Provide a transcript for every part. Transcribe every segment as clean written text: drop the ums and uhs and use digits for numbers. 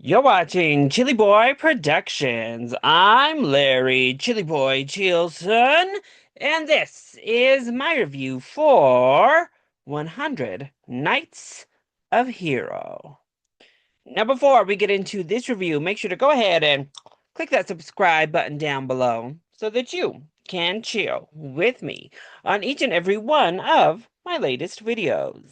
You're watching ChillyBoy Productions. I'm Larry ChillyBoy Chilson, and this is my review for 100 Nights of Hero. Now, before we get into this review, make sure to go ahead and click that subscribe button down below so that you can chill with me on each and every one of my latest videos.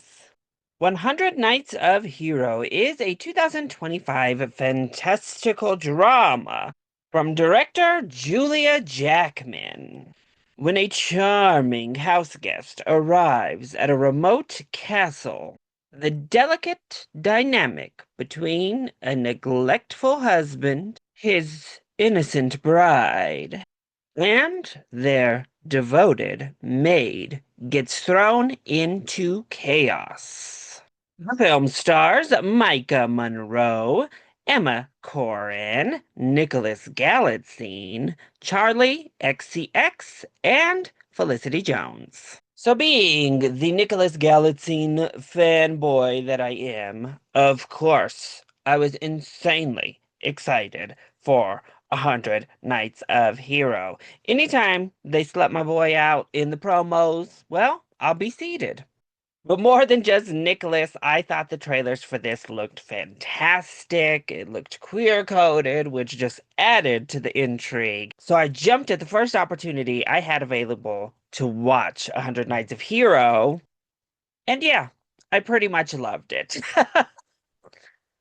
100 Nights of Hero is a 2025 fantastical drama from director Julia Jackman. When a charming house guest arrives at a remote castle, the delicate dynamic between a neglectful husband, his innocent bride, and their devoted maid gets thrown into chaos. The film stars Micah Monroe, Emma Corrin, Nicholas Galitzine, Charlie XCX, and Felicity Jones. So, being the Nicholas Galitzine fanboy that I am, of course, I was insanely excited for 100 Nights of Hero. Anytime they slept my boy out in the promos, well, I'll be seated. But more than just Nicholas, I thought the trailers for this looked fantastic. It looked queer-coded, which just added to the intrigue. So I jumped at the first opportunity I had available to watch 100 Nights of Hero. And yeah, I pretty much loved it.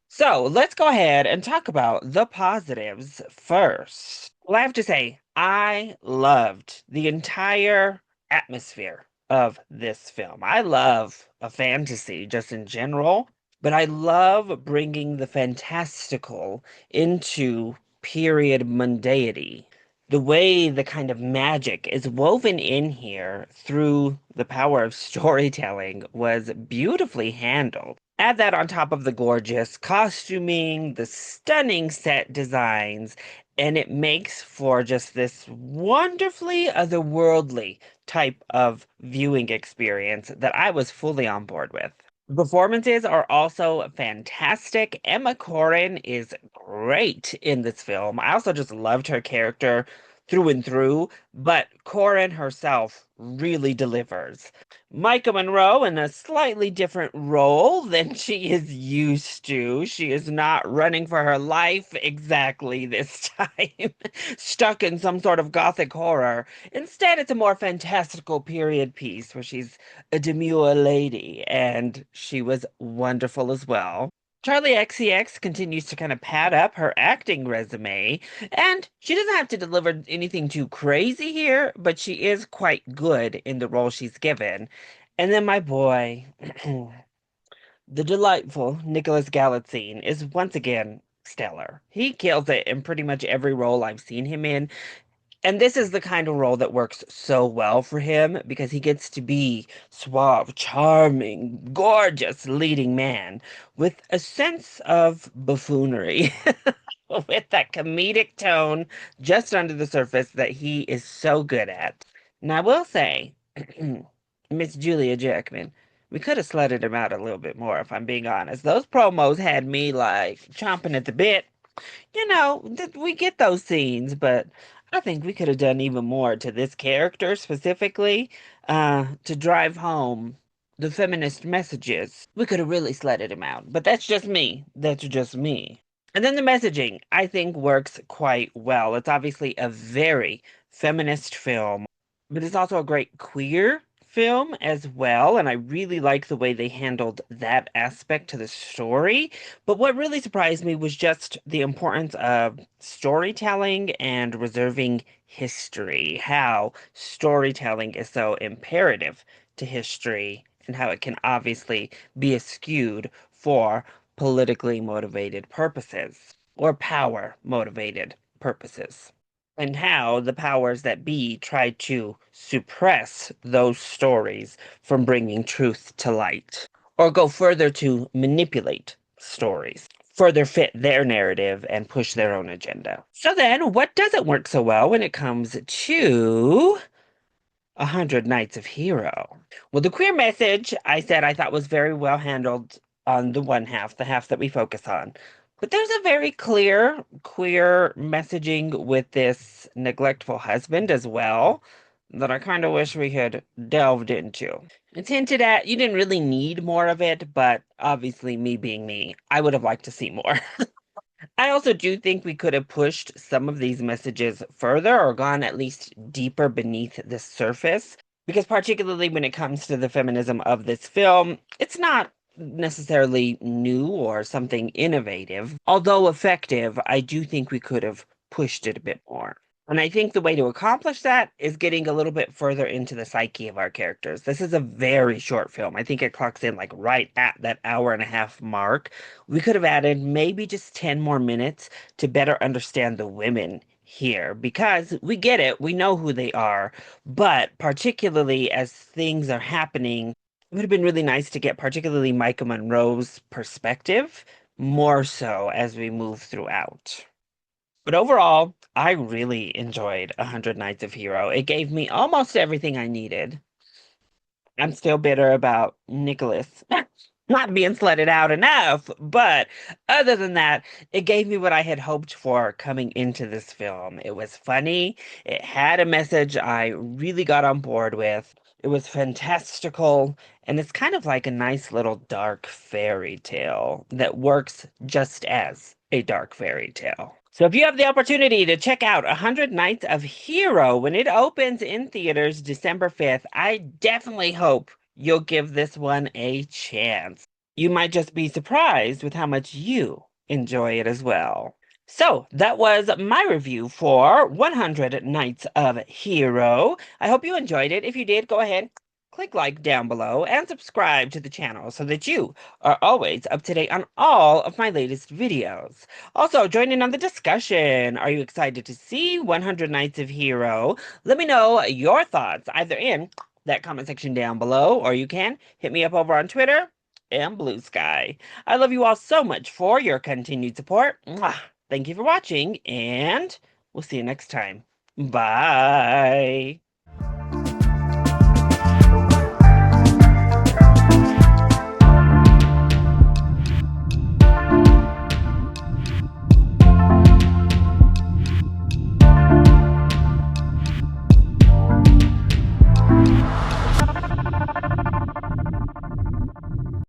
So let's go ahead and talk about the positives first. Well, I have to say, I loved the entire atmosphere of this film. I love a fantasy just in general, but I love bringing the fantastical into period mundanity. The way the kind of magic is woven in here through the power of storytelling was beautifully handled. Add that on top of the gorgeous costuming, the stunning set designs, and it makes for just this wonderfully otherworldly type of viewing experience that I was fully on board with. Performances are also fantastic. Emma Corrin is great in this film. I also just loved her character through and through, but Corrin herself really delivers. Micah Monroe in a slightly different role than she is used to. She is not running for her life exactly this time, stuck in some sort of gothic horror. Instead, it's a more fantastical period piece where she's a demure lady, and she was wonderful as well. Charlie XCX continues to kind of pad up her acting resume, and she doesn't have to deliver anything too crazy here, but she is quite good in the role she's given. And then my boy, the delightful Nicholas Galitzine, is once again stellar. He kills it in pretty much every role I've seen him in, and this is the kind of role that works so well for him because he gets to be suave, charming, gorgeous leading man with a sense of buffoonery, with that comedic tone just under the surface that he is so good at. Now, I will say, Miss Julia Jackman, we could have slutted him out a little bit more, if I'm being honest. Those promos had me like chomping at the bit. We get those scenes, but I think we could have done even more to this character specifically, to drive home the feminist messages. We could have really slutted him out, but that's just me. That's just me. And then the messaging, I think, works quite well. It's obviously a very feminist film, but it's also a great queer film as well. And I really like the way they handled that aspect to the story. But what really surprised me was just the importance of storytelling and reserving history, how storytelling is so imperative to history and how it can obviously be skewed for politically motivated purposes or power motivated purposes, and how the powers that be try to suppress those stories from bringing truth to light, or go further to manipulate stories, further fit their narrative and push their own agenda. So then, what doesn't work so well when it comes to 100 Nights of Hero? Well, the queer message I said I thought was very well handled on the one half, the half that we focus on. But there's a very clear queer messaging with this neglectful husband as well that I kind of wish we had delved into. It's hinted at, you didn't really need more of it, but obviously, me being me, I would have liked to see more. I also do think we could have pushed some of these messages further or gone at least deeper beneath the surface. Because, particularly when it comes to the feminism of this film, it's not necessarily new or something innovative. Although effective, I do think we could have pushed it a bit more. And I think the way to accomplish that is getting a little bit further into the psyche of our characters. This is a very short film. I think it clocks in like right at that hour and a half mark. We could have added maybe just 10 more minutes to better understand the women here because we get it, we know who they are, but particularly as things are happening, it would have been really nice to get particularly Micah Monroe's perspective more so as we move throughout. But overall, I really enjoyed 100 Nights of Hero. It gave me almost everything I needed. I'm still bitter about Nicholas not being sledded out enough, but other than that, it gave me what I had hoped for coming into this film. It was funny, it had a message I really got on board with, it was fantastical, and it's kind of like a nice little dark fairy tale that works just as a dark fairy tale. So if you have the opportunity to check out 100 Nights of Hero when it opens in theaters December 5th, I definitely hope you'll give this one a chance. You might just be surprised with how much you enjoy it as well. So that was my review for 100 Nights of Hero. I hope you enjoyed it. If you did, go ahead, click like down below and subscribe to the channel so that you are always up to date on all of my latest videos. Also, join in on the discussion. Are you excited to see 100 Nights of Hero? Let me know your thoughts either in that comment section down below, or you can hit me up over on Twitter and Blue Sky. I love you all so much for your continued support. Mwah. Thank you for watching, and we'll see you next time. Bye.